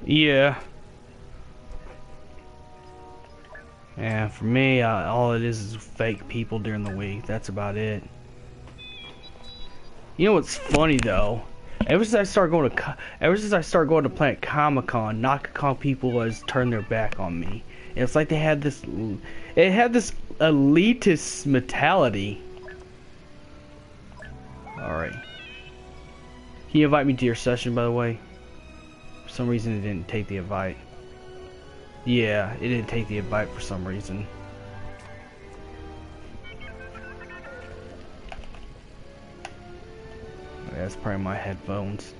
Yeah. And for me, all it is fake people during the week. That's about it. You know what's funny though? Ever since I started going to Planet Comicon, Nakakon people has turned their back on me. And it's like it had this elitist mentality. All right. Can you invite me to your session, by the way? For some reason, it didn't take the invite. Yeah, it didn't take the invite for some reason. That's probably my headphones.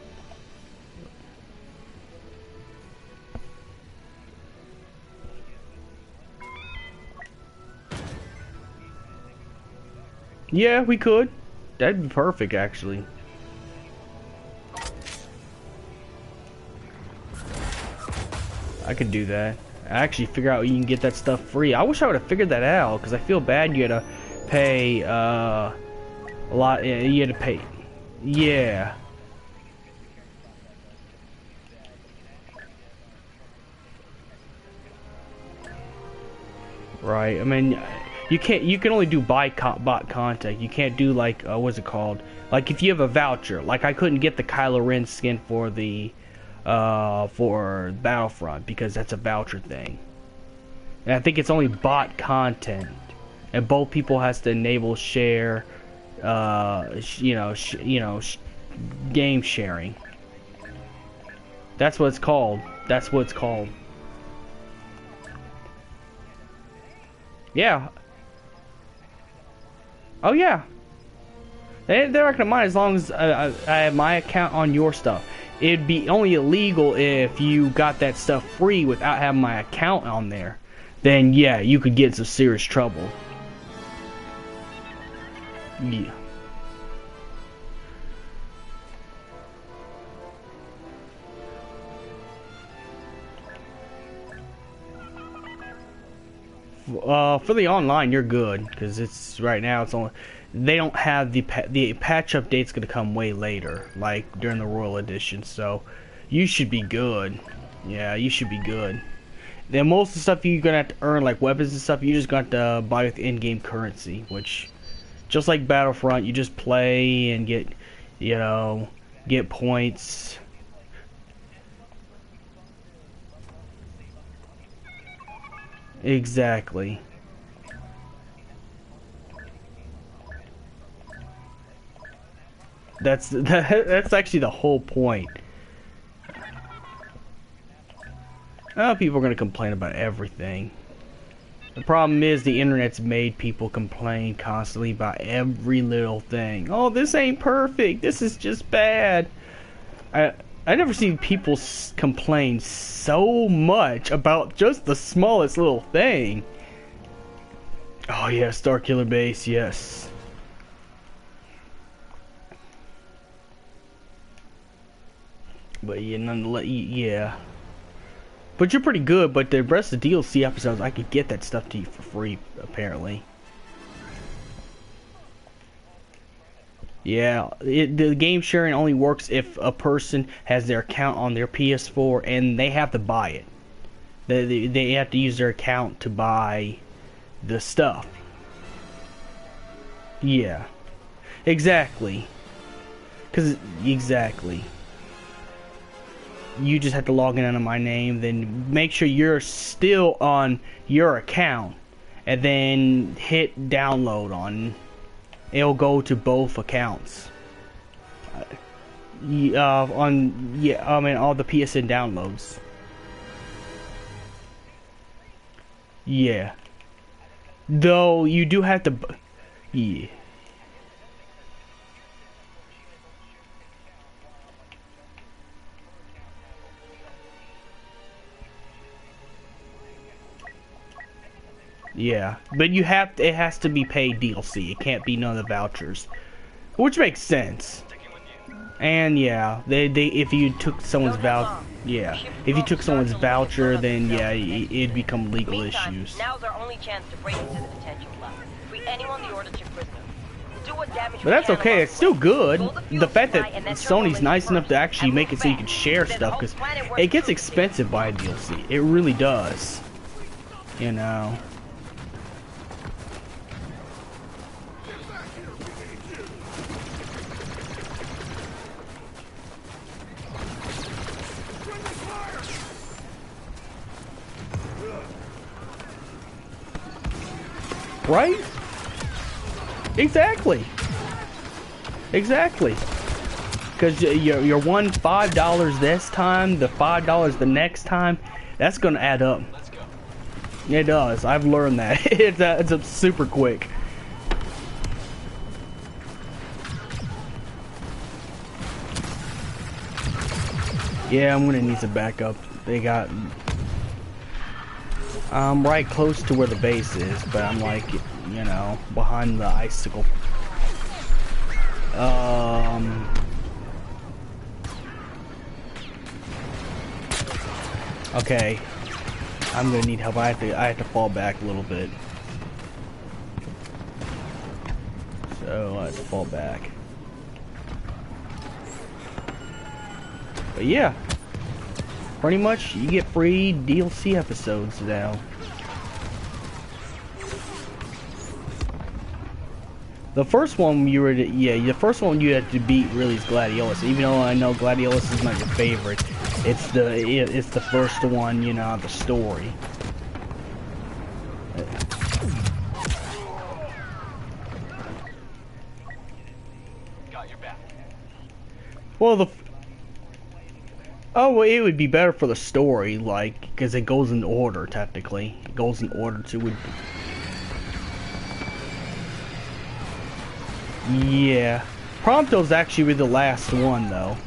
Yeah, we could. That'd be perfect, actually. I could do that. Actually figure out you can get that stuff free. I wish I would have figured that out, because I feel bad you had to pay, a lot, you had to pay. Yeah. Right, I mean, you can only do bot contact. You can't do like, what's it called? Like if you have a voucher, like I couldn't get the Kylo Ren skin for the, for Battlefront because that's a voucher thing. And I think it's only bot content. And both people has to enable share, game sharing. That's what it's called. That's what it's called. Yeah. Oh yeah. They're not gonna mind as long as I have my account on your stuff. It'd be only illegal if you got that stuff free without having my account on there. Then yeah, you could get into serious trouble. Yeah. For the online, you're good because it's right now. It's only they don't have the patch update's gonna come way later, like during the Royal Edition. So you should be good. Yeah, you should be good. Then most of the stuff you're gonna have to earn, like weapons and stuff, you just got to buy with in-game currency, which just like Battlefront, you just play and get, get points. Exactly. That's actually the whole point. People are gonna complain about everything. The problem is the internet's made people complain constantly about every little thing. Oh, this ain't perfect. This is just bad. I never seen people complain so much about just the smallest little thing. Oh yeah, Starkiller Base, yes. But yeah, nonetheless, yeah. But you're pretty good, but the rest of the DLC episodes, I could get that stuff to you for free, apparently. Yeah, the game sharing only works if a person has their account on their PS4 and they have to buy it. They have to use their account to buy the stuff. Yeah, exactly. Exactly. You just have to log in under my name, then make sure you're still on your account, and then hit download on. It'll go to both accounts. I mean all the PSN downloads. Yeah. Though you do have to. Yeah. Yeah, but it has to be paid DLC. It can't be none of the vouchers, which makes sense. And yeah, if you took someone's if you took someone's voucher, then yeah, it'd become legal issues. Now's our only chance to break into the detention lab. Free anyone the order took prisoner. Do But that's okay, it's still good. The fact that Sony's nice enough to actually make it so you can share stuff, because it gets expensive by DLC. It really does. You know. Right? Exactly. Exactly. Because you're one $5 this time, the $5 the next time, that's gonna add up. It does. I've learned that. it's a super quick. Yeah, I'm gonna need some backup. They got. I'm right close to where the base is, but I'm like, you know, behind the icicle. Okay. I'm gonna need help. I have to fall back a little bit. So I have to fall back. But yeah. Pretty much, you get free DLC episodes now. The first one you were, the first one you had to beat really is Gladiolus. Even though I know Gladiolus is not your favorite, it's the first one, you know, the story. Got your back. Well, well, it would be better for the story, like, because it goes in order, technically. It goes in order to... Yeah. Prompto's actually the last one, though.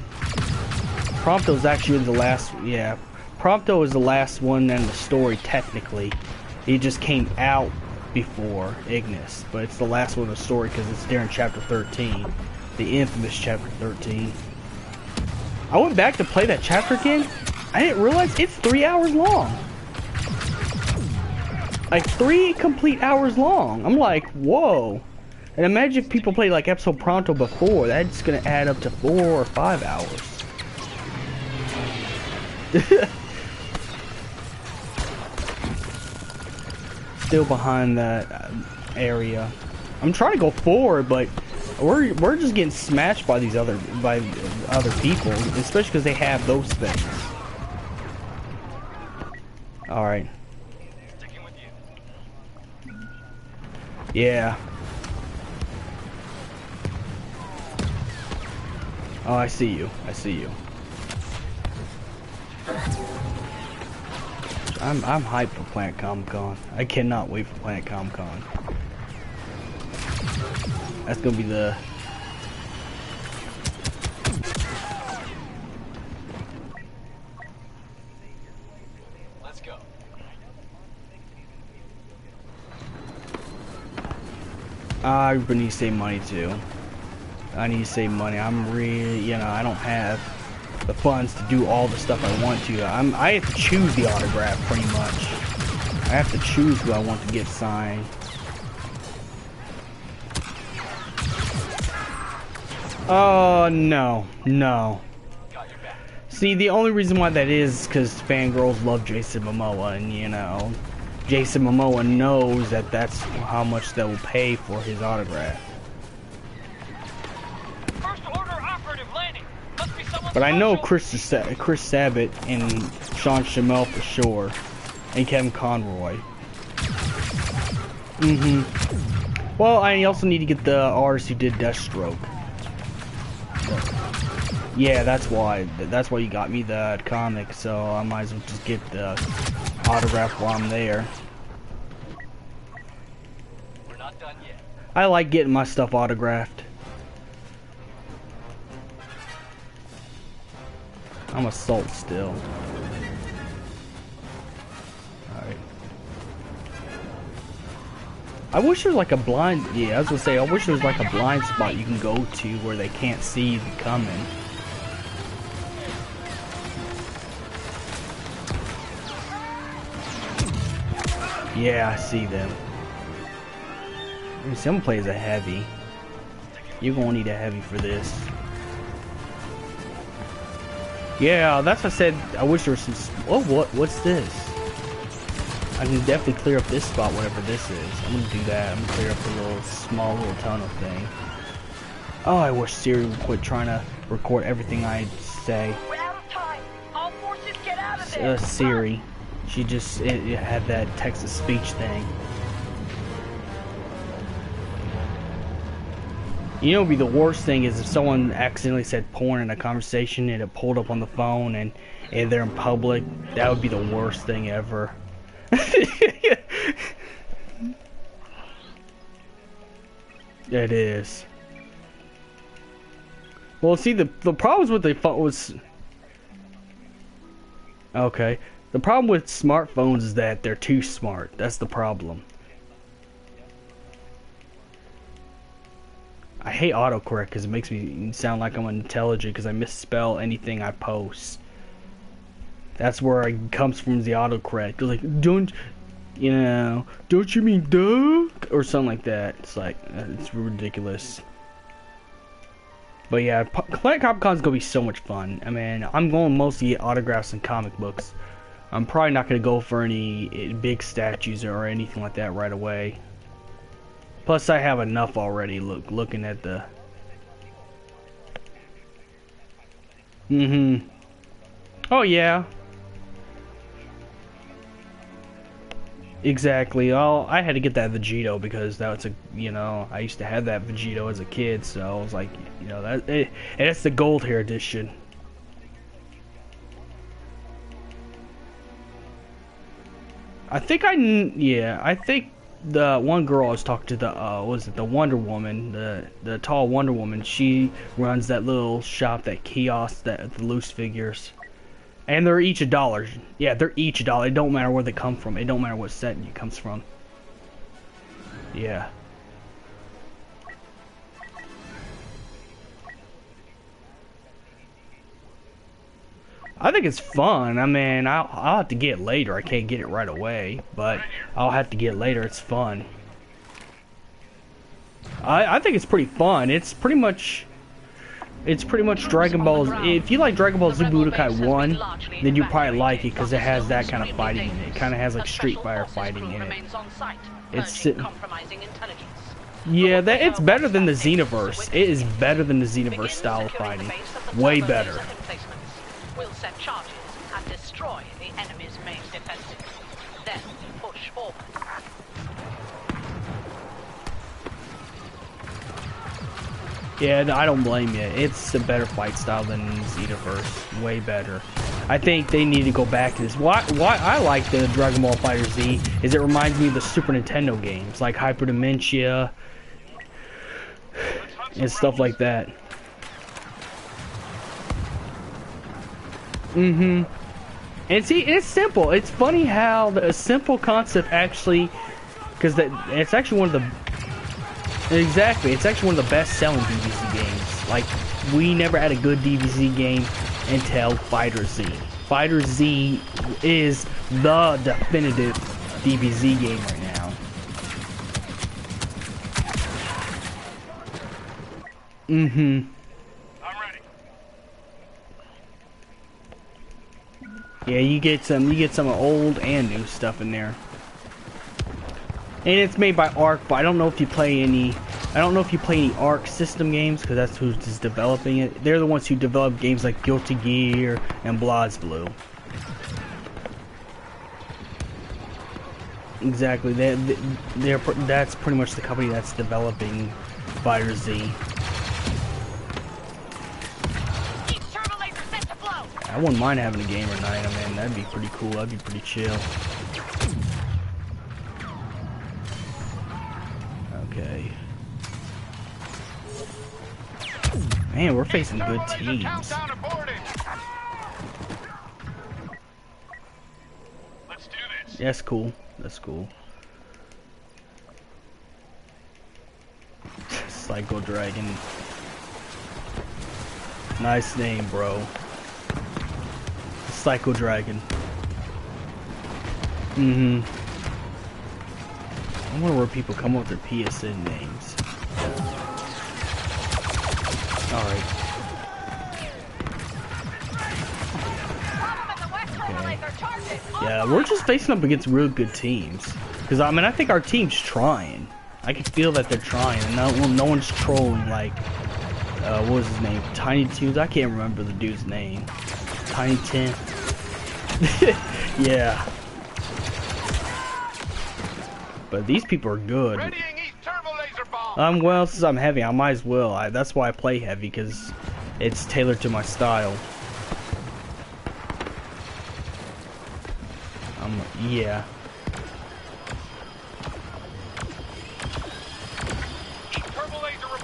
Prompto's actually the last... Yeah. Prompto is the last one in the story, technically. He just came out before Ignis, but it's the last one in the story because it's there in Chapter 13. The infamous Chapter 13. I went back to play that chapter again. I didn't realize it's 3 hours long. Like 3 complete hours long. I'm like, whoa. And imagine if people played like episode Pronto before. That's gonna add up to 4 or 5 hours. Still behind that area. I'm trying to go forward, but we're just getting smashed by these other people, especially because they have those things. All right. Sticking with you. Yeah. Oh, I see you. I see you. I'm hyped for Planet Comicon. I cannot wait for Planet Comicon. That's gonna be the... Let's go. I need to save money too. I need to save money. I'm really, you know, I don't have the funds to do all the stuff I want to. I have to choose the autograph pretty much. I have to choose who I want to get signed. Oh, no. No. Got your back. See, the only reason why that is because fangirls love Jason Momoa, and, you know, Jason Momoa knows that that's how much they will pay for his autograph. First order operative landing. Must be someone But I know special. Chris Sabat and Sean Schimmel for sure, and Kevin Conroy. Well, I also need to get the artist who did Deathstroke. Yeah, that's why. That's why you got me that comic, so I might as well just get the autograph while I'm there. We're not done yet. I like getting my stuff autographed. I'm assault still. Alright. I wish there was like a blind... Yeah, I was gonna say, I wish there was like a blind spot you can go to where they can't see you coming. Yeah, I see them. I mean, someone plays a heavy. You're gonna need a heavy for this. Yeah, that's what I said. I wish there was some. Oh, what's this? I can definitely clear up this spot, whatever this is. I'm gonna do that. I'm gonna clear up the small little tunnel thing. Oh, I wish Siri would quit trying to record everything I say. We're out of time. All forces get out of there. Siri. She just it had that text-to-speech thing. You know, what would be the worst thing is if someone accidentally said porn in a conversation and it pulled up on the phone and they're in public. That would be the worst thing ever. It is. Well, see, the problems with the phone was... Okay. The problem with smartphones is that they're too smart. That's the problem. I hate autocorrect because it makes me sound like I'm intelligent because I misspell anything I post. That's where it comes from, the autocorrect. Like, don't you mean duh? Or something like that. It's like, it's ridiculous. But yeah, Planet Comicon's gonna be so much fun. I mean, I'm going mostly get autographs and comic books. I'm probably not gonna go for any big statues or anything like that right away. Plus, I have enough already. Looking at the. Oh yeah. Exactly. Oh, I had to get that Vegito because that's a, I used to have that Vegito as a kid, so I was like, and it's the gold hair edition. I think I think the one girl I was talking to, the Wonder Woman, the tall Wonder Woman, she runs that little shop, that kiosk, the loose figures. And they're each $1. Yeah, they're each $1. It don't matter where they come from. It don't matter what set it comes from. Yeah. I think it's fun. I mean, I'll have to get it later. I can't get it right away, but I'll have to get it later. It's fun. I think it's pretty fun. It's pretty much Dragon Ball. If you like Dragon Ball Z Budokai 1, then you probably like it because it has that kind of fighting in it. It kind of has like Street Fighter fighting in it. It's yeah, it's better than the Xenoverse. It is better than the Xenoverse style of fighting. Way better. We'll set charges and destroy the enemy's main defenses. Then push forward. Yeah, no, I don't blame you. It's a better fight style than Xenoverse. Way better. I think they need to go back to this. Why I like the Dragon Ball FighterZ is it reminds me of the Super Nintendo games, like Hyper Dementia and stuff like that. And see, it's simple. It's funny how a simple concept actually, because it's actually one of the it's actually one of the best-selling DBZ games. Like, we never had a good DBZ game until FighterZ. FighterZ is the definitive DBZ game right now. I'm ready. Yeah, you get some old and new stuff in there. And it's made by Arc, but I don't know if you play any Arc system games, because that's who's just developing it. They're the ones who develop games like Guilty Gear and BlazBlue. Exactly. That's pretty much the company that's developing FighterZ. I wouldn't mind having a gamer night. I mean, that'd be pretty cool. That'd be pretty chill. Okay. Man, we're facing good teams. Let's do this. That's cool. That's cool. Psycho Dragon. Nice name, bro. Psycho Dragon. I wonder where people come up with their PSN names. Alright. Yeah, we're just facing up against real good teams. Because, I mean, I think our team's trying. I can feel that they're trying. And no one's trolling, like, what was his name? Tiny Toons? I can't remember the dude's name. Tiny Tim. Yeah. But these people are good. Well, since I'm heavy, I might as well. That's why I play heavy, because it's tailored to my style. Yeah.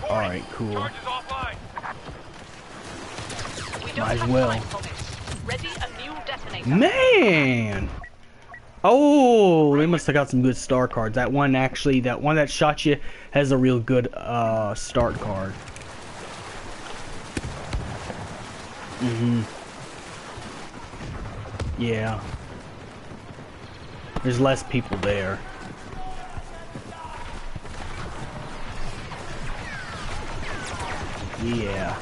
Alright, cool. Might as well. Man! Oh, they must have got some good star cards. That one that shot you has a real good start card. Yeah. There's less people there. Yeah.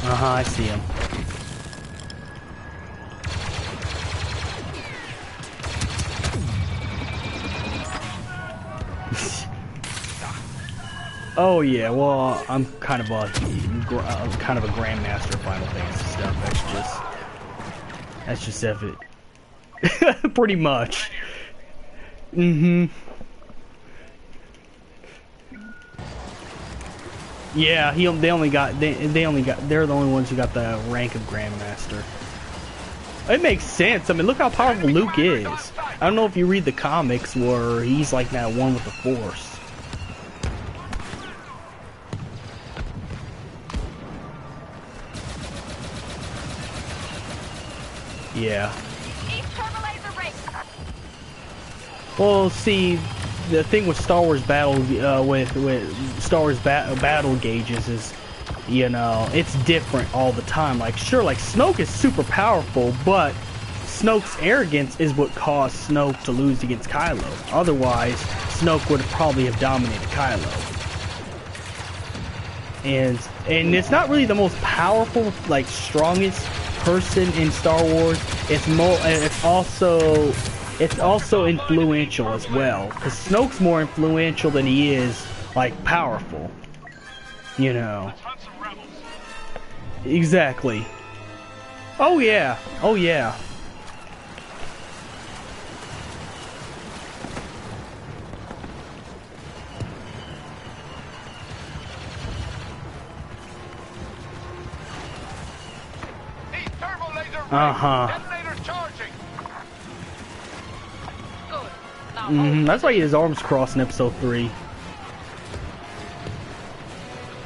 I see him. Oh yeah, well, I'm kind of a grandmaster of Final Fantasy stuff. That's just it. Pretty much. Yeah, they're the only ones who got the rank of grandmaster. It makes sense. I mean, look how powerful Luke is. I don't know if you read the comics where he's like that one with the Force. Yeah. Well, see, the thing with Star Wars battle with Star Wars battle gauges is, you know, it's different all the time. Like, sure, like Snoke is super powerful, but Snoke's arrogance is what caused Snoke to lose against Kylo. Otherwise, Snoke would probably have dominated Kylo. And it's not really the most powerful, like, strongest person in Star Wars. It's also influential as well, because Snoke's more influential than he is, like, powerful. You know. Exactly. Oh yeah. Oh yeah. That's why he had his arms crossed in episode 3.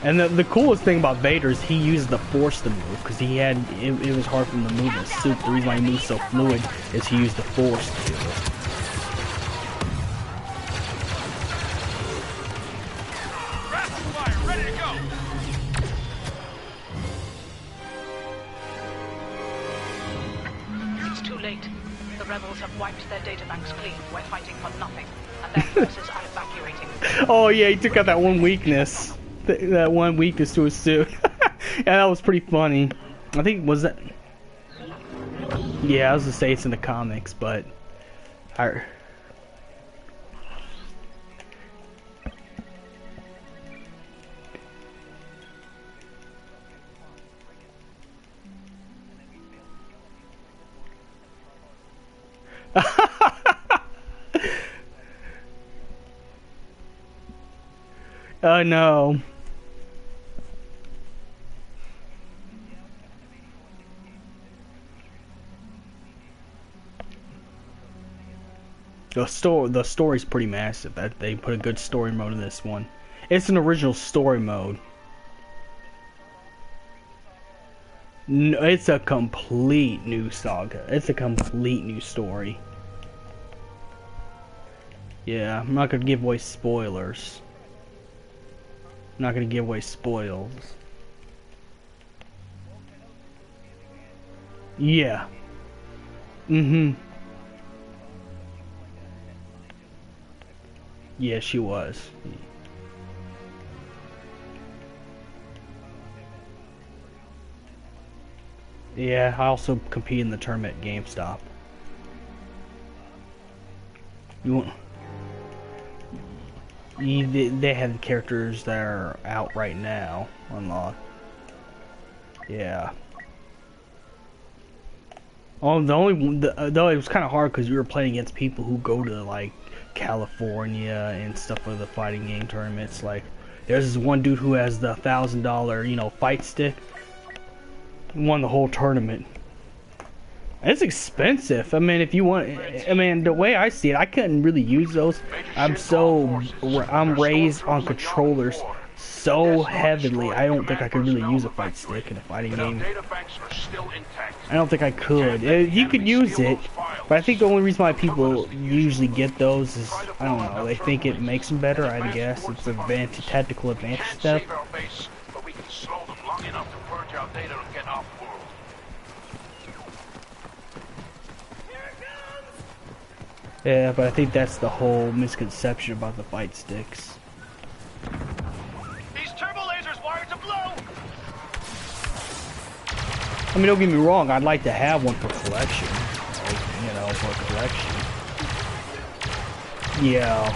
And the coolest thing about Vader is he used the Force to move, because it was hard for him to move his suit. The reason why he moves so fluid is he used the Force to do it. It's too late. The rebels have wiped their databanks clean. We're fighting for nothing, and their forces are evacuating. Oh yeah, he took out that one weakness. That one weakness to his suit. Yeah, that was pretty funny. I think, was that... Yeah, I was gonna say it's in the comics, but... No. The story's pretty massive. That they put a good story mode in this one. It's an original story mode. No, it's a complete new saga. It's a complete new story. Yeah, I'm not gonna give away spoilers. I'm not gonna give away spoils. Yeah. Yeah, she was. Yeah, I also compete in the tournament at GameStop. You want? They have characters that are out right now unlocked. Yeah. Oh, though it was kind of hard because you were playing against people who go to like California and stuff for the fighting game tournaments. Like, there's this one dude who has the $1,000, fight stick. He won the whole tournament. It's expensive. I mean, if you want, I mean, the way I see it, I couldn't really use those. I'm raised on controllers so heavily. I don't think I could really use a fight stick in a fighting game. I don't think I could. You could use it, but I think the only reason why people usually get those is, I don't know, they think it makes them better. I guess it's tactical advantage stuff. Yeah, but I think that's the whole misconception about the fight sticks. These turbo lasers wired to blow. I mean, don't get me wrong, I'd like to have one for collection. Like, for collection. Yeah.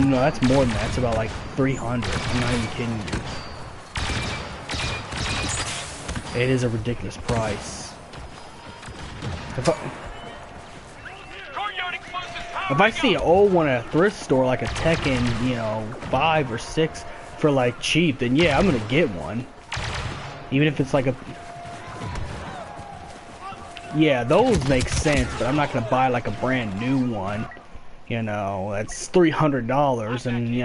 No, that's more than that. It's about like 300. I'm not even kidding you. It is a ridiculous price. If I see an old one at a thrift store, like a Tekken, 5 or 6 for like cheap, then yeah, I'm gonna get one. Even if it's like a... Yeah, those make sense, but I'm not gonna buy like a brand new one. That's $300 and,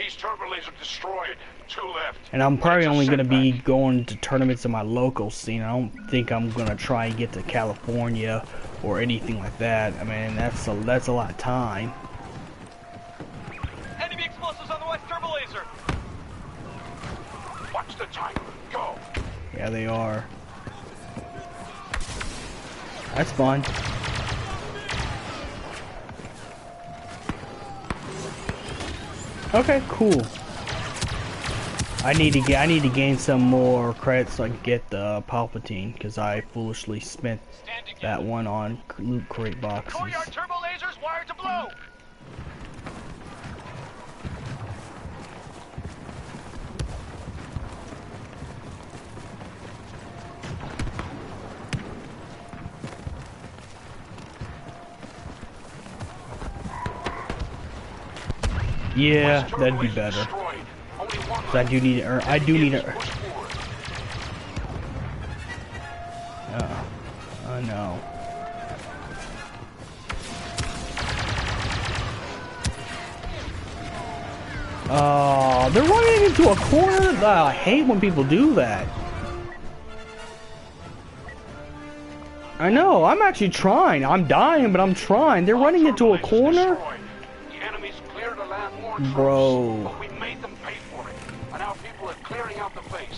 East turbo laser destroyed. 2 left. And I'm probably only gonna be going to tournaments in my local scene. I don't think I'm gonna try and get to California or anything like that. I mean, that's a lot of time. Enemy explosives on the west turbo laser. Watch the timer. Go. Yeah, they are. That's fun. Okay, cool. I need to gain some more credits so I can get the Palpatine, because I foolishly spent that one on loot crate boxes. Courtyard turbo lasers wired to blow. Yeah, that'd be better. So I do need to earn. I do need to. Oh no. Oh, they're running into a corner. I hate when people do that. I know. I'm actually trying. I'm dying, but I'm trying. They're running into a corner. Bro.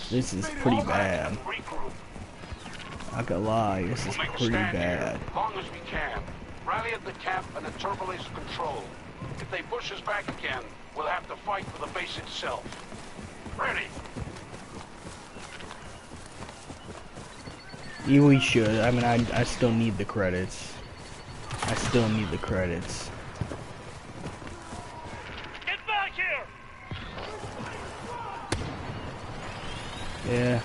This is pretty bad. Not gonna lie, this is pretty bad. As long as we can. Rally at the camp and at turbo laser control. If they push us back again, we'll have to fight for the base itself. Ready? Yeah, we should. I mean, I still need the credits. I still need the credits. Get back here! Yeah.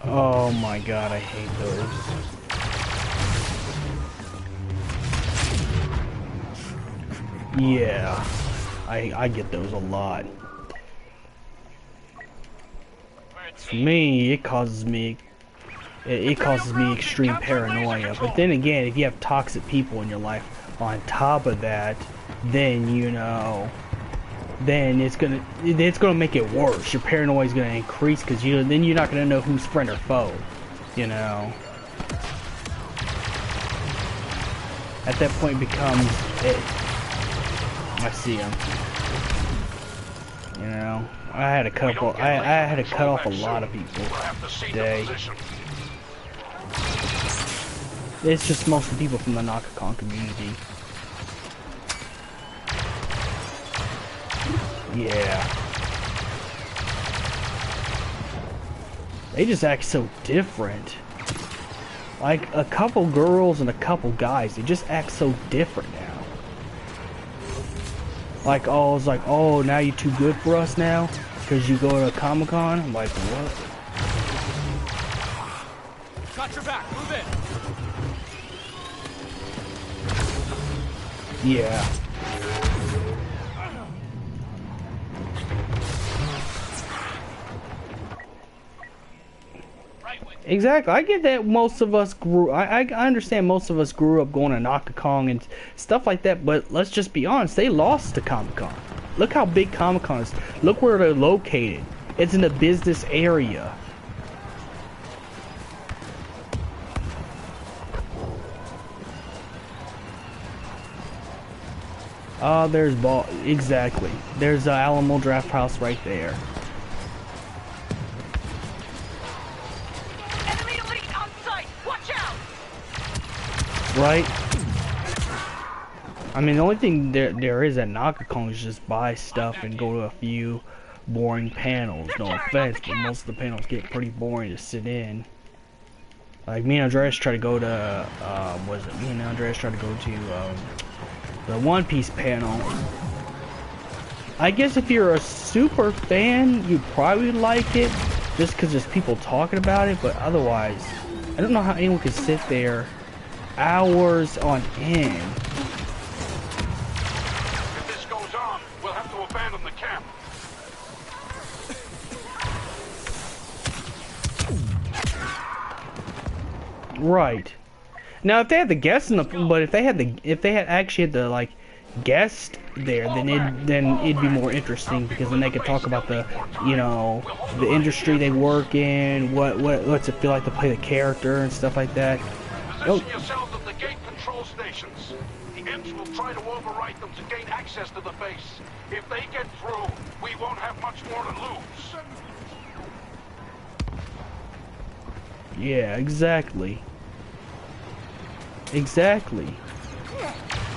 Oh my god, I hate those. Yeah, I get those a lot. For me, it causes me extreme paranoia. But then again, if you have toxic people in your life on top of that, then then it's gonna make it worse. Your paranoia is gonna increase because then you're not gonna know who's friend or foe. At that point, it becomes I see him. You know, I had to cut off. I had to cut off a lot of people today. It's just mostly people from the Nakakon community. Yeah. They just act so different. Like a couple girls and a couple guys, they just act so different now. Like, oh, it's like, oh, now you're too good for us now because you go to Comic-Con. I'm like, what? Got your back. Move in. Yeah. Exactly. I get that most of us grew. I understand most of us grew up going to Nakakon and stuff like that. But let's just be honest. They lost to Comic-Con. Look how big Comic-Con is. Look where they're located. It's in the business area. There's ball. Exactly. There's the Alamo Draft House right there. Right? I mean, the only thing there is at Nakakon is just buy stuff and go to a few boring panels. No offense, but most of the panels get pretty boring to sit in. Like, me and Andreas tried to go to, me and Andreas tried to go to, the One Piece panel. I guess if you're a super fan, you probably like it, just because there's people talking about it, but otherwise, I don't know how anyone could sit there hours on end. If this goes on, we'll have to abandon the camp. Right. Now, if they had the guests in the, but if they had actually had the like guest there, then it'd be more interesting because then they could talk about the, you know, the industry they work in, what's it feel like to play the character and stuff like that. Position yourselves at the gate control stations. The imps will try to override them to gain access to the base. If they get through, we won't have much more to lose. Yeah, exactly. Exactly.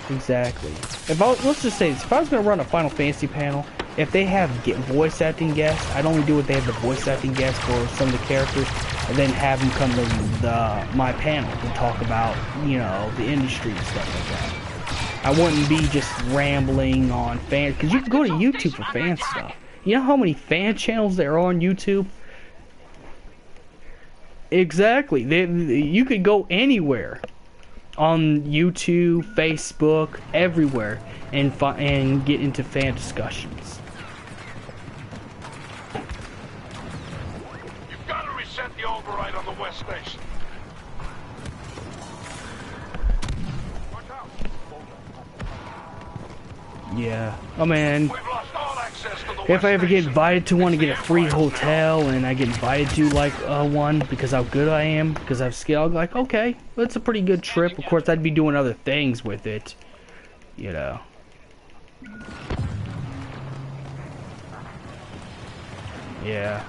Let's just say this, if I was gonna run a Final Fantasy panel, if they have voice acting guests, I'd only do what they have the voice acting guests for some of the characters, and then have them come to my panel and talk about, you know, the industry and stuff like that. I wouldn't be just rambling on fans, because you can go to YouTube for fan stuff. You know how many fan channels there are on YouTube? Exactly. You could go anywhere on YouTube, Facebook, everywhere, and get into fan discussions. You've got to reset the override on the West Station. Yeah. Oh man. We've lost all access to the If I ever get invited to one to get a free hotel, and I get invited to like one because how good I am, because I've skill, I'm like, okay, that's a pretty good trip. Of course, I'd be doing other things with it, you know. Yeah.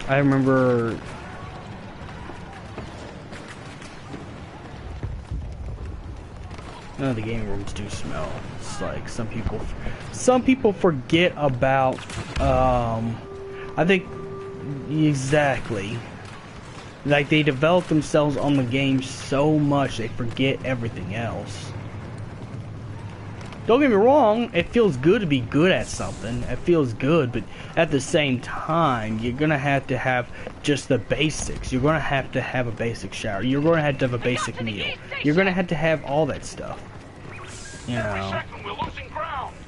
I remember. None of the gaming rooms do smell. It's like some people forget about, I think, exactly. Like, they develop themselves on the game so much, they forget everything else. Don't get me wrong, it feels good to be good at something. It feels good, but at the same time, you're gonna have to have just the basics. You're gonna have to have a basic shower. You're gonna have to have a basic meal. You're gonna have to have all that stuff. You know,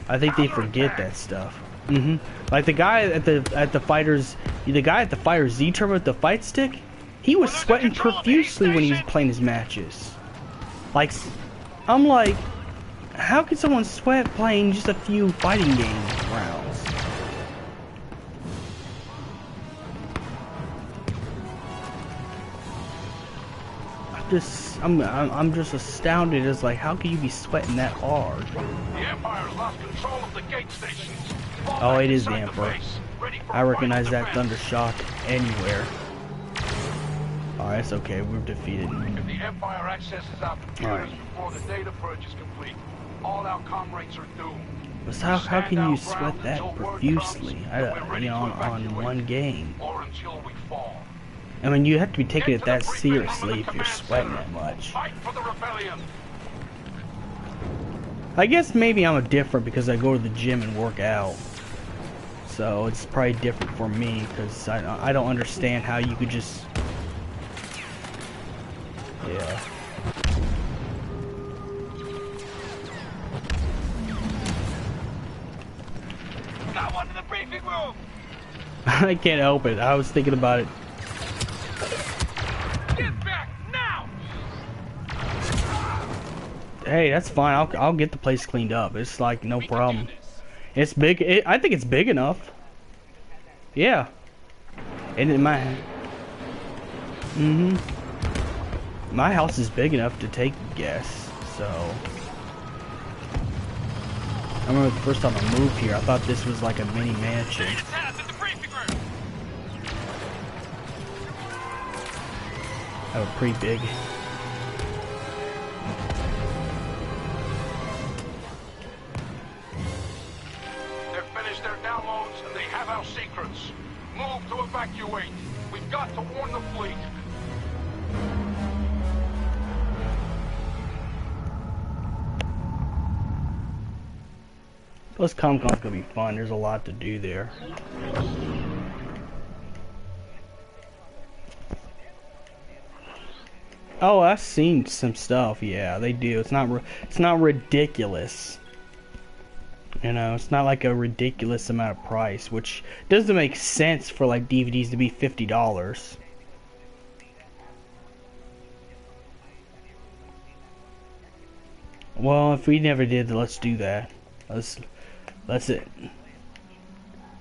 I think they forget that stuff. Like the guy at the Fighter Z tournament with the fight stick, he was sweating profusely when he was playing his matches. Like, I'm like, how can someone sweat playing just a few fighting game rounds? I'm just astounded. It's like, how can you be sweating that hard? The Empire's lost control of the gate stations. Fall Oh, back it is the inside Emperor. base, ready for I recognize final that defense. thunder shock anywhere. Alright, it's okay. We've defeated. If the Empire accesses our computers Alright. before the data purge is complete, all our comrades are doomed. But how can you sweat that profusely? You know, on one game. Or until we fall. I mean, you have to be taking Get it to that the briefing room seriously in if the you're command sweating center. that much. Fight for the rebellion. I guess maybe I'm different because I go to the gym and work out. So it's probably different for me because I don't understand how you could just... Yeah. Got one in the briefing room. I can't help it. I was thinking about it. Get back now. Hey, that's fine. I'll get the place cleaned up. It's like no We can problem. do this. It's big. I think it's big enough. Yeah. And in my my house is big enough to take guests. So I remember the first time I moved here, I thought this was like a mini mansion. Data tabs in the briefing room. That was pretty big. They've finished their downloads and they have our secrets. Move to evacuate. We've got to warn the fleet. Plus, Comicon's gonna be fun. There's a lot to do there. Oh, I've seen some stuff. Yeah, they do. It's not ridiculous. You know, it's not like a ridiculous amount of price, which doesn't make sense for like DVDs to be $50. Well, if we never did, then let's do that. That's it.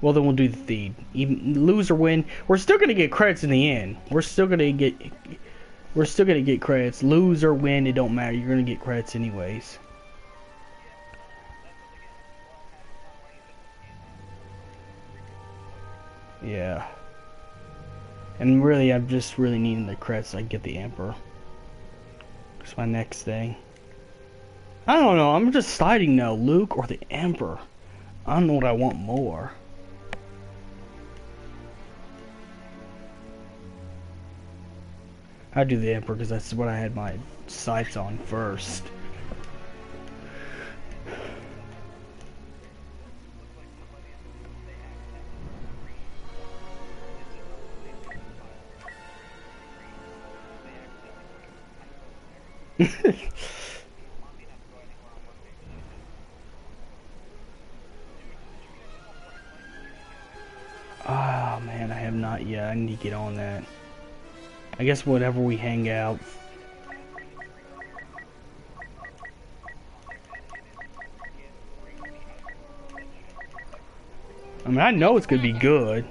Well, then we'll do the feed. Even lose or win, we're still gonna get credits in the end. We're still gonna get credits. Lose or win, it don't matter. You're gonna get credits anyways. Yeah. And really, I'm just really needing the credits so I can get the Emperor. It's my next thing. I don't know. I'm just deciding now, Luke or the Emperor. I don't know what I want more. I do the Emperor because that's what I had my sights on first. Oh man, I have not yet. I need to get on that. I guess whenever we hang out. I mean, I know it's gonna be good.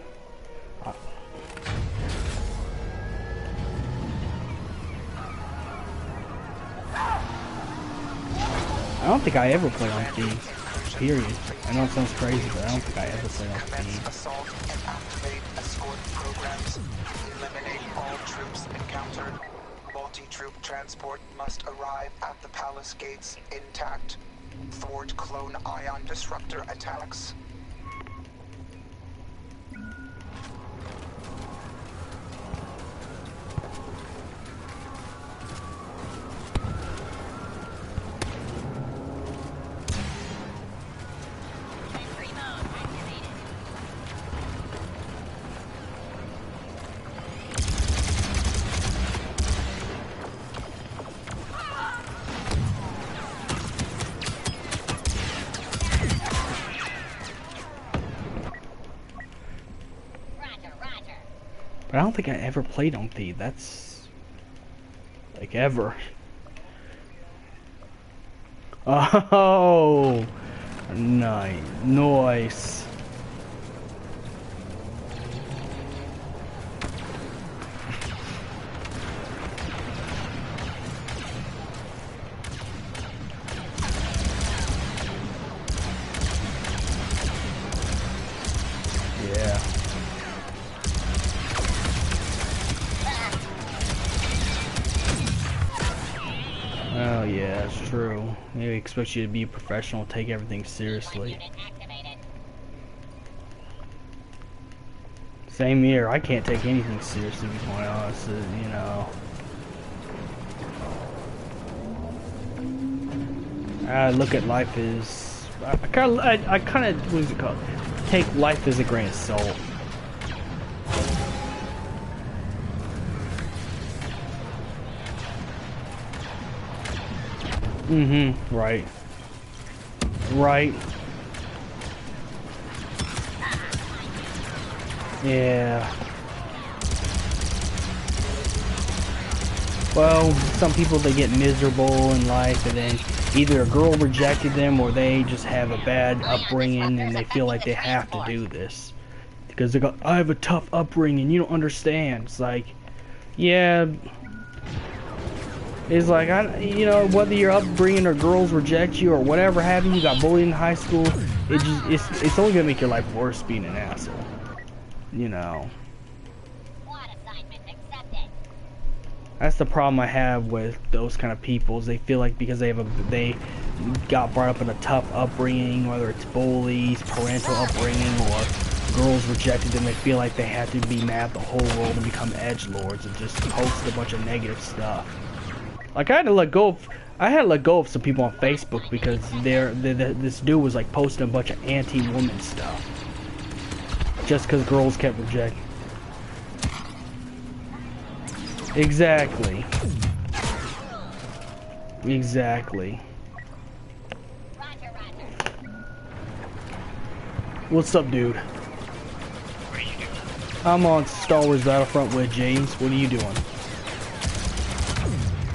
I don't think I ever play on Thieves. Period. I know it sounds crazy, but I don't think I ever play on Thieves. Assault and activate escort programs. Eliminate all troops encountered. Multi-troop transport must arrive at the palace gates intact. Thwart clone ion disruptor attacks. But I don't think I ever played on Thieves. That's like ever. Oh, nice. Oh yeah, that's true. They expect you to be a professional, take everything seriously. Same here. I can't take anything seriously, to be quite honest. You know. I look at life as I kind of what's it called? Take life as a grain of salt. Right. Right. Yeah. Well, some people, they get miserable in life, and then either a girl rejected them or they just have a bad upbringing and they feel like they have to do this. Because they go, I have a tough upbringing, you don't understand. It's like, yeah. It's like, you know, whether your upbringing or girls reject you or whatever happened, you got bullied in high school, it's only gonna make your life worse being an asshole. You know. That's the problem I have with those kind of people. Is they feel like because they got brought up in a tough upbringing, whether it's bullies, parental upbringing, or girls rejected them, they feel like they have to be mad at the whole world and become edgelords and just post a bunch of negative stuff. Like I had to let go of some people on Facebook because this dude was like posting a bunch of anti-woman stuff just because girls kept rejecting. Exactly. What's up, dude? What are you doing? I'm on Star Wars Battlefront with James. What are you doing?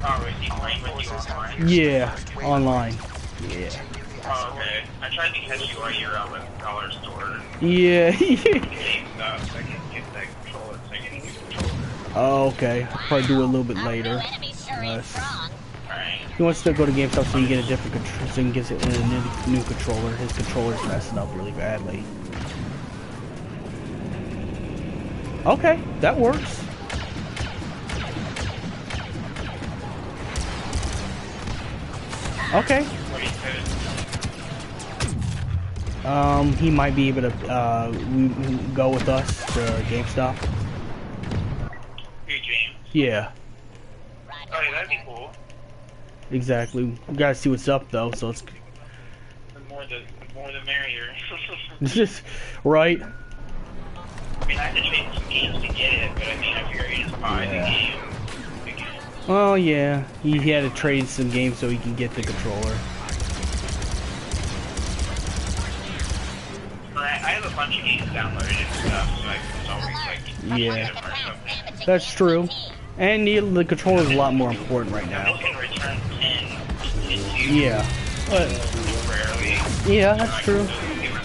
Oh, is he playing with you online? Yeah, online. Yeah. Oh, okay. I tried to catch you while you were out with the dollar store. Yeah. Game stuff, so I can get that controller, so I can get the controller. Oh, okay. I'll probably do it a little bit later. Alright. He wants to go to GameStop so you get a different controller, so he can get a new controller. His controller's messing up really badly. Okay, that works. Okay. What he said. He might be able to go with us to GameStop. Hey, James. Yeah. Oh, yeah, that'd be cool. Exactly. We gotta see what's up though, so it's The more the merrier. just right. I mean, I had to trade some games to get it, but I mean, I figured I just buy the game. Well, yeah, he had to trade some games so he can get the controller. I have a bunch of games downloaded and stuff, so I can always like Yeah. get them or something. That's true. And the controller is a lot more important right now. I can return 10 Yeah. But rarely. yeah, that's true.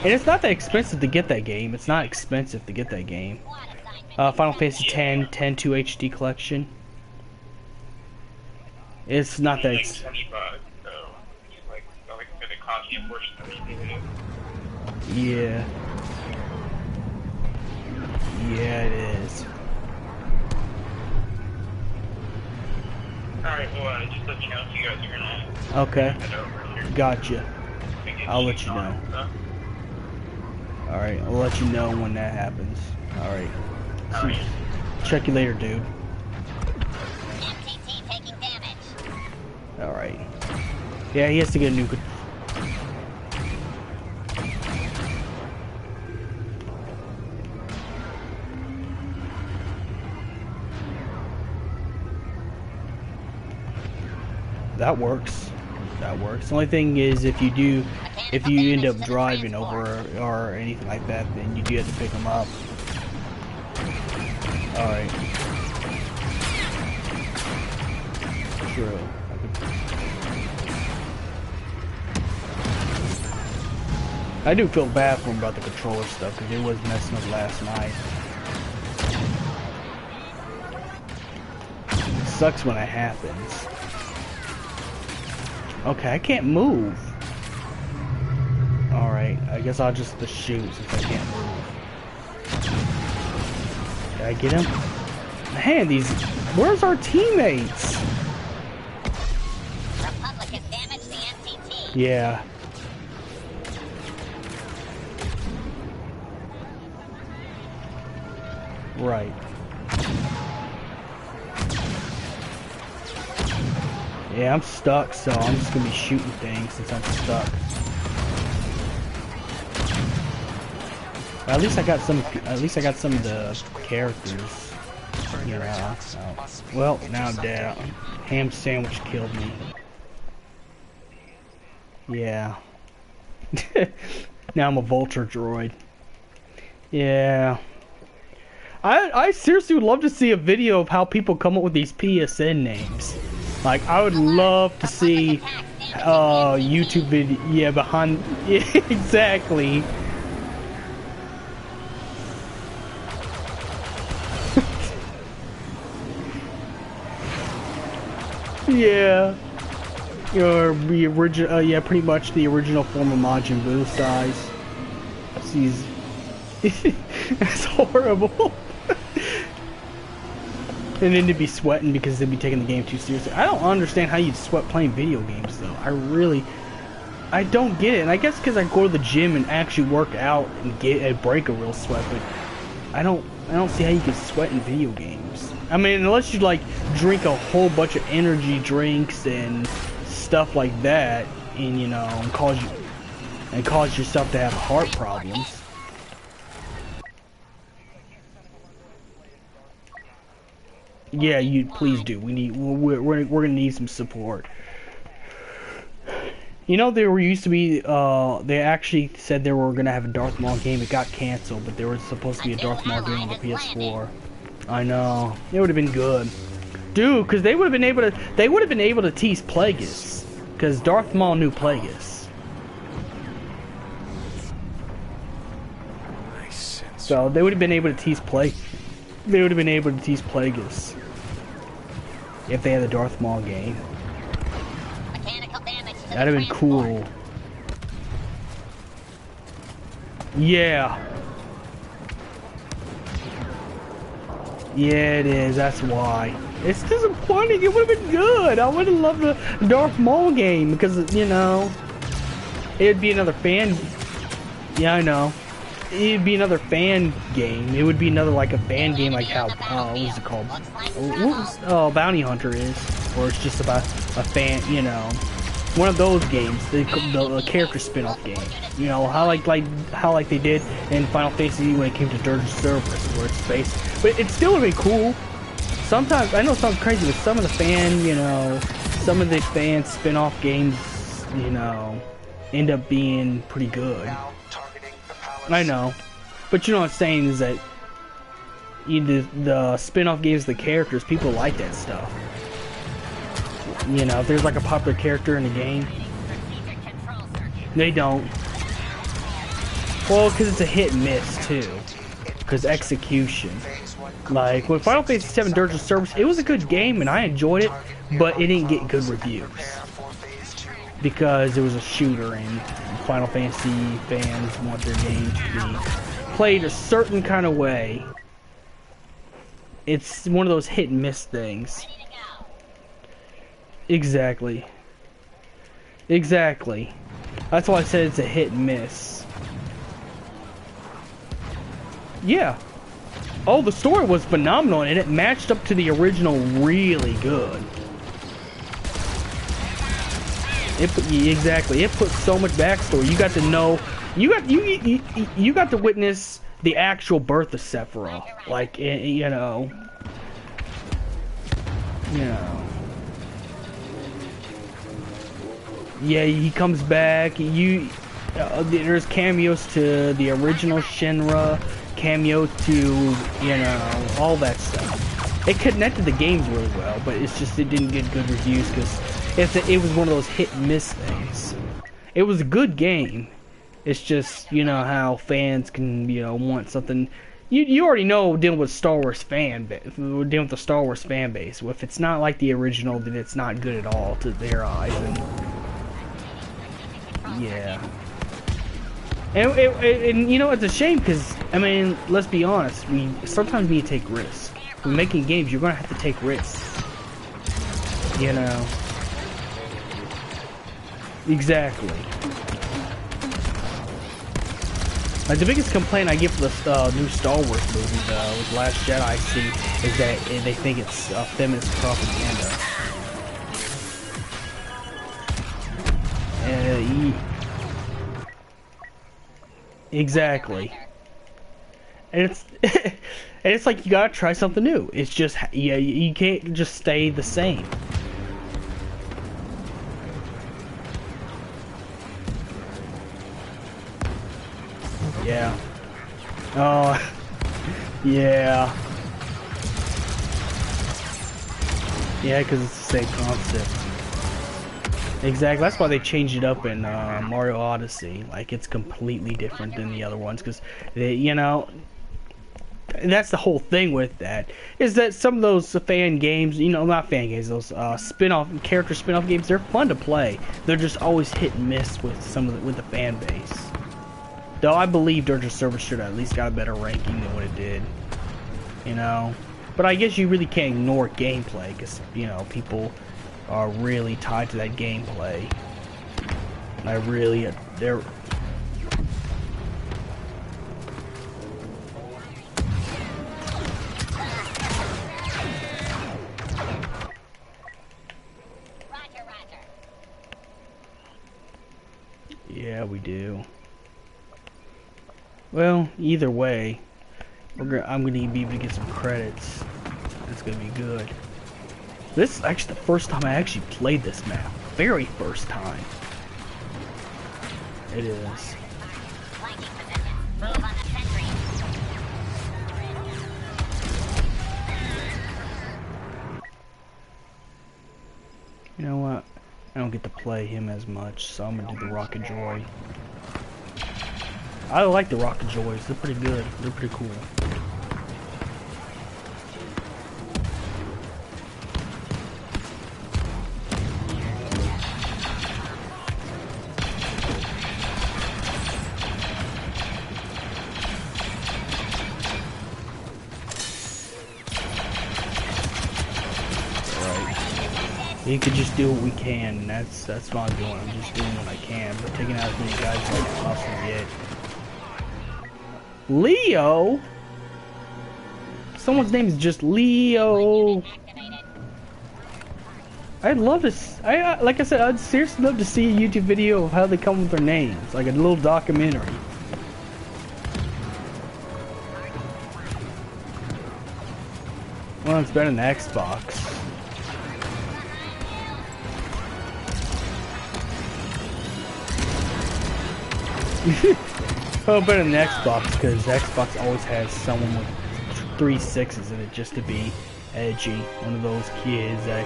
And it's not that expensive to get that game. It's not expensive to get that game. Final Fantasy X 10-2 HD collection. It's not that. Like $20, so it's like gonna cost you a portion of it. Yeah. Yeah, it is. Alright, well, just let me know if you guys are gonna Okay. head over here. Gotcha. and get I'll let cheese you on know. and stuff. Alright, I'll let you know when that happens. Alright. Alright. Check you later, dude. MTT taking damage. Alright. Yeah, he has to get a new. That works. That works. The only thing is, if you end up driving over or anything like that, then you do have to pick them up. Alright. True. I do feel bad for him about the controller stuff, because it was messing up last night. It sucks when it happens. Okay, I can't move. Alright, I guess I'll just shoot since I can't move. Did I get him? Man, where's our teammates? Yeah. Right. Yeah, I'm stuck, so I'm just gonna be shooting things since I'm stuck. At least I got some. At least I got some of the characters. You know. Well, now I'm dead. Ham sandwich killed me. Yeah. Now I'm a vulture droid. Yeah. I seriously would love to see a video of how people come up with these PSN names. Like, I would love to see YouTube video. Yeah, behind. Yeah, exactly. Yeah. Or the original. Yeah, pretty much the original form of Majin Buu size. He's. That's horrible. And then they'd be sweating because they'd be taking the game too seriously. I don't understand how you'd sweat playing video games, though. I don't get it. And I guess because I go to the gym and actually work out and break a real sweat, but I don't see how you can sweat in video games. I mean, unless you like drink a whole bunch of energy drinks and stuff like that, and you know, and cause yourself to have heart problems. Yeah, you please do. We're gonna need some support. You know, there used to be they actually said they were gonna have a Darth Maul game. It got canceled, but there was supposed to be a Darth Maul game on the PS4. I know. It would have been good, dude. Because they would have been able to tease Plagueis, because Darth Maul knew Plagueis. So they would have been able to tease They would have been able to tease Plagueis if they had the Darth Maul game. That'd have been cool. Yeah. Yeah, it is. That's why. It's disappointing. It would have been good. I would have loved the Darth Maul game because, you know, it'd be another fan. Yeah, I know. It'd be another fan game. It would be another, like, a fan game, like how, what was it called? Bounty Hunter is. Or it's just about a fan, you know. One of those games, the character spin-off game. You know, how like they did in Final Fantasy when it came to Dirge Cerberus, where it's based. But it still would be cool. Sometimes, I know it sounds crazy, but some of the fan spin-off games, you know, end up being pretty good. I know. But you know what I'm saying is that the spin-off games, the characters, people like that stuff. You know, if there's like a popular character in the game, they don't. Well, because it's a hit and miss too. Because execution. Like, when Final Fantasy VII Dirge of Cerberus, it was a good game and I enjoyed it, but it didn't get good reviews. Because it was a shooter and Final Fantasy fans want their game to be played a certain kind of way. It's one of those hit and miss things. Exactly. Exactly. That's why I said it's a hit and miss. Yeah. Oh, the story was phenomenal and it matched up to the original really good. Exactly. It put so much backstory. You got to know. You got to witness the actual birth of Sephiroth. Like, you know. Yeah, he comes back. There's cameos to the original Shinra, cameo to, you know, all that stuff. It connected the games really well, but it's just it didn't get good reviews because it was one of those hit and miss things. It was a good game. It's just, you know, how fans can, you know, want something. You already know dealing with Star Wars dealing with the Star Wars fan base. If it's not like the original, then it's not good at all to their eyes. And yeah. And you know, it's a shame because, I mean, let's be honest, we sometimes need to take risks. When making games, you're going to have to take risks. You know. Exactly. Like, the biggest complaint I get for the new Star Wars movie, with Last Jedi, see, is that they think it's feminist propaganda. Exactly. And it's and it's like you gotta try something new. It's just, yeah, you can't just stay the same. Yeah. Oh, yeah. Yeah, because it's the same concept. Exactly. That's why they changed it up in Mario Odyssey. Like, it's completely different than the other ones, because they, you know, that's the whole thing with that, is that some of those fan games, you know, not fan games, those character spin-off games, they're fun to play. They're just always hit and miss with with the fan base. Though I believe Dirge of Service should have at least got a better ranking than what it did. You know? But I guess you really can't ignore gameplay, because, you know, people are really tied to that gameplay. They're... Yeah, we do. Well, either way, I'm gonna be able to get some credits. That's gonna be good. This is actually the first time I actually played this map. Very first time. It is. You know what? I don't get to play him as much, so I'm gonna do the Rocket Joy. I like the Rocket Joys. They're pretty good. They're pretty cool. You could just do what we can, and that's what I'm doing. I'm just doing what I can, but taking out as many guys as I can possibly get. Leo? Someone's name is just Leo. I'd love to. Like I said, I'd seriously love to see a YouTube video of how they come with their names, like a little documentary. Well, it's better than Xbox. Oh, better than Xbox, because Xbox always has someone with 3 6s in it just to be edgy. One of those kids that,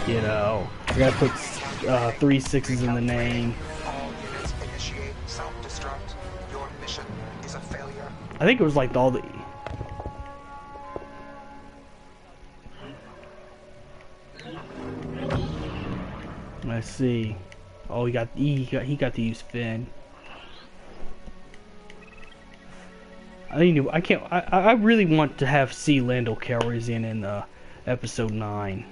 you know, I gotta put 3 6s in the name. All units initiate self-destruct. Your mission is a failure. I think it was like all the... Let's see. Oh, he got to use Finn. I really want to have see Lando Calrissian in episode 9.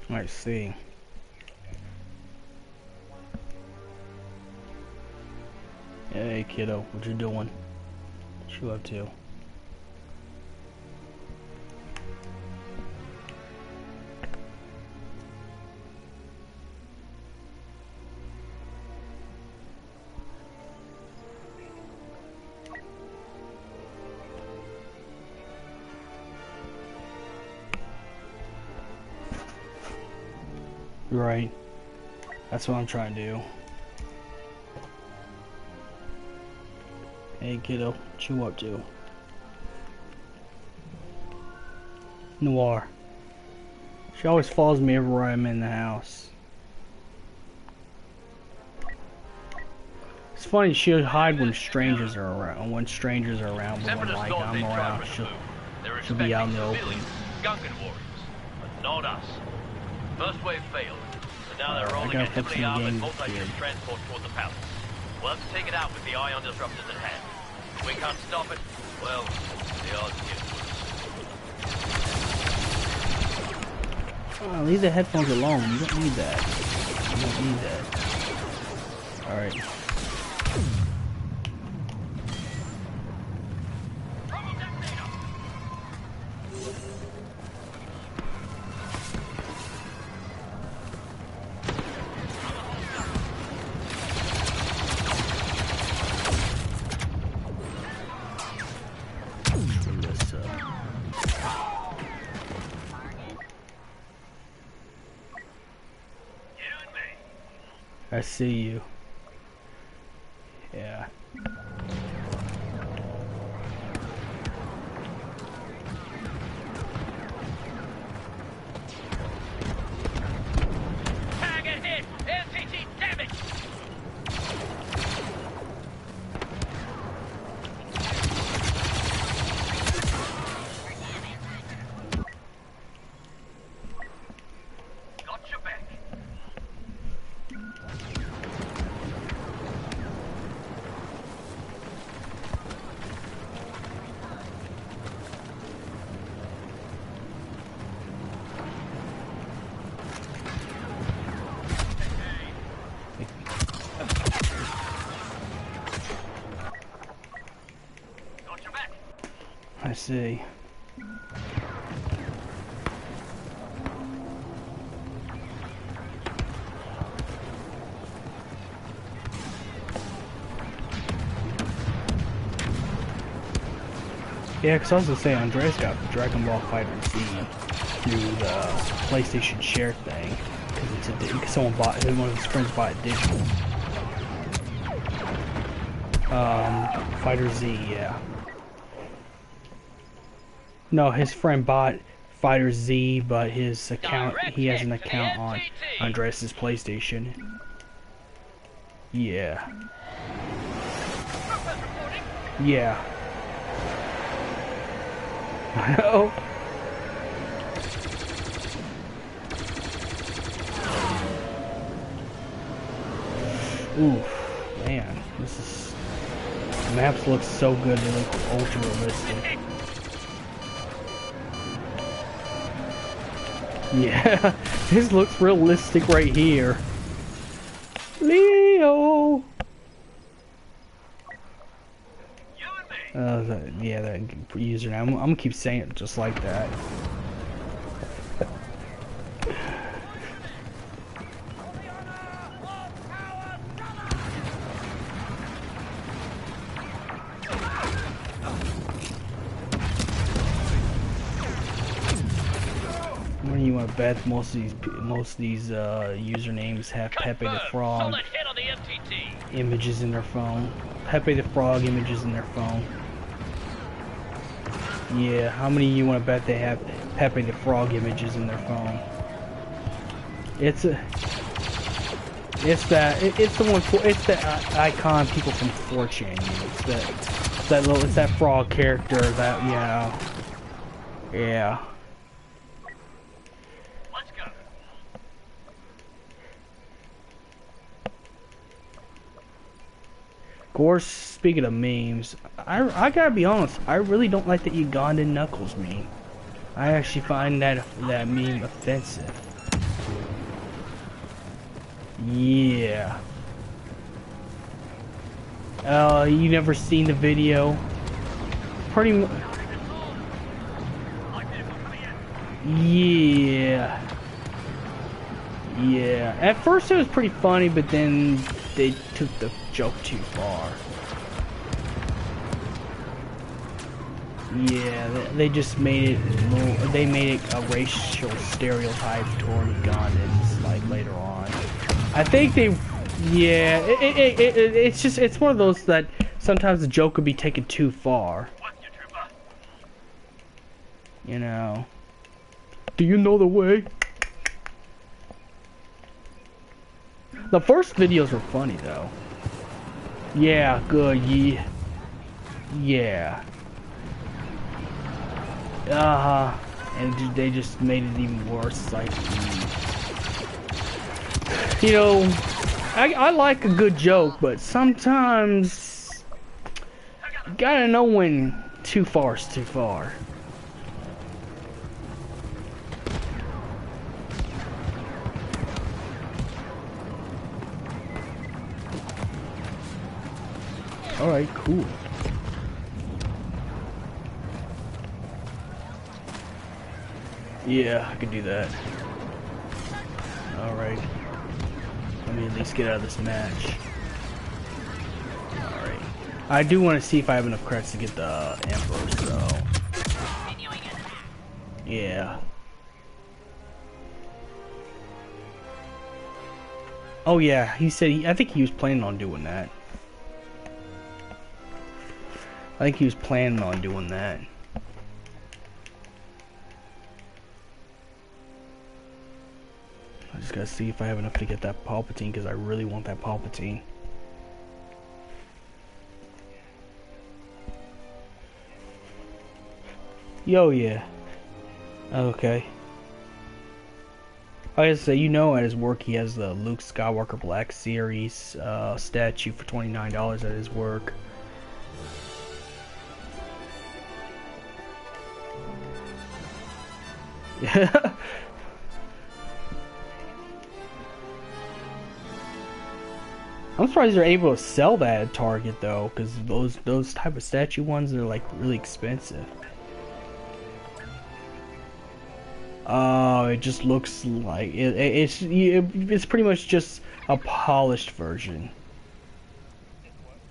I see. Hey kiddo, what you doing? What you up to? Right. That's what I'm trying to do. Hey kiddo, what you up to? Noir. She always follows me everywhere I'm in the house. It's funny, she'll hide when strangers are around. When strangers are around, but when like I'm around, she'll be out in the open. Gungan warriors, but not us. First wave failed, but now they're rolling a gotta put heavily some armored games multi-ship here. transport toward the palace. We'll have to take it out with the ion disruptors at hand. If we can't stop it, well, the odds get worse. Oh, leave the headphones alone. You don't need that. You don't need that. Alright. I see you. Yeah. Target hit! LTT damage! Got your back. Got your back. I see. Yeah, because I was gonna say Andreas got Dragon Ball Fighter Z through the PlayStation Share thing because it's a someone bought one of his friends bought it digital. Fighter Z, yeah. No, his friend bought Fighter Z, but his account he has an account on Andreas's PlayStation. Yeah. Yeah. Oh. Ooh, man, this is. The maps look so good. They look ultra realistic. Yeah, this looks realistic right here. Leo. Yeah, that username. I'm gonna keep saying it just like that. When you want to bet most of these usernames have Pepe the Frog Solid hit on the MTT. images in their phone. Pepe the Frog images in their phone. Yeah, how many you want to bet they have Pepe the Frog images in their phone? It's the icon people from 4chan use. It's that frog character that yeah. Let's go. Of course, speaking of memes, I gotta be honest, I really don't like the Ugandan Knuckles meme. I actually find that meme offensive. Yeah. You never seen the video? Pretty much. Yeah. Yeah. At first it was pretty funny, but then they took the joke too far. Yeah, they just made it they made it a racial stereotype toward Ugandans, like, later on. I think they, yeah, it's one of those that sometimes the joke could be taken too far. You know. Do you know the way? The first videos were funny though. Yeah, good. Yeah. And they just made it even worse. Like, you know, I like a good joke, but sometimes you gotta know when too far is too far. Alright, cool. Yeah, I could do that. Alright. Let me at least get out of this match. Alright. I do want to see if I have enough credits to get the Emperor, so... Yeah. Oh yeah, he said I think he was planning on doing that. I think he was planning on doing that. I just gotta see if I have enough to get that Palpatine, because I really want that Palpatine. Yo, yeah. Okay. I just say, you know, at his work he has the Luke Skywalker Black Series statue for $29 at his work. Yeah. I'm surprised they're able to sell that at Target though, because those type of statue ones are like really expensive. Oh, it just looks like it's pretty much just a polished version.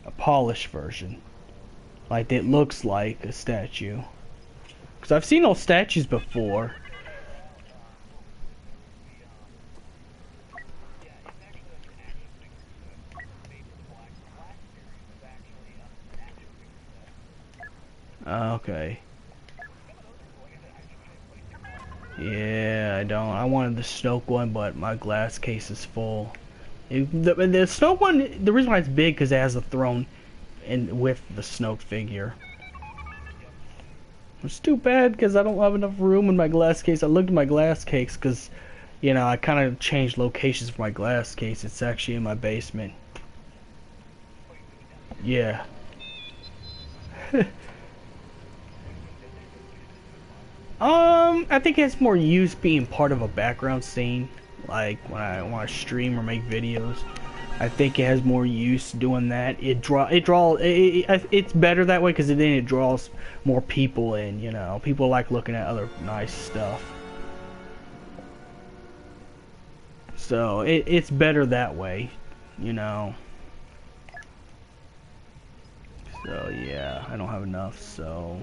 A polished version. Like it looks like a statue. Because I've seen those statues before. Okay. Yeah, I wanted the Snoke one, but my glass case is full. The Snoke one, the reason why it's big because it has a throne and with the Snoke figure. It's too bad because I don't have enough room in my glass case. I looked at my glass case because, you know, I kind of changed locations for my glass case. It's actually in my basement. Yeah. I think it's more use being part of a background scene, like when I want to stream or make videos. I think it has more use doing that. It's better that way because then it draws more people in. You know, people like looking at other nice stuff. So it's better that way, you know. So yeah, I don't have enough, so.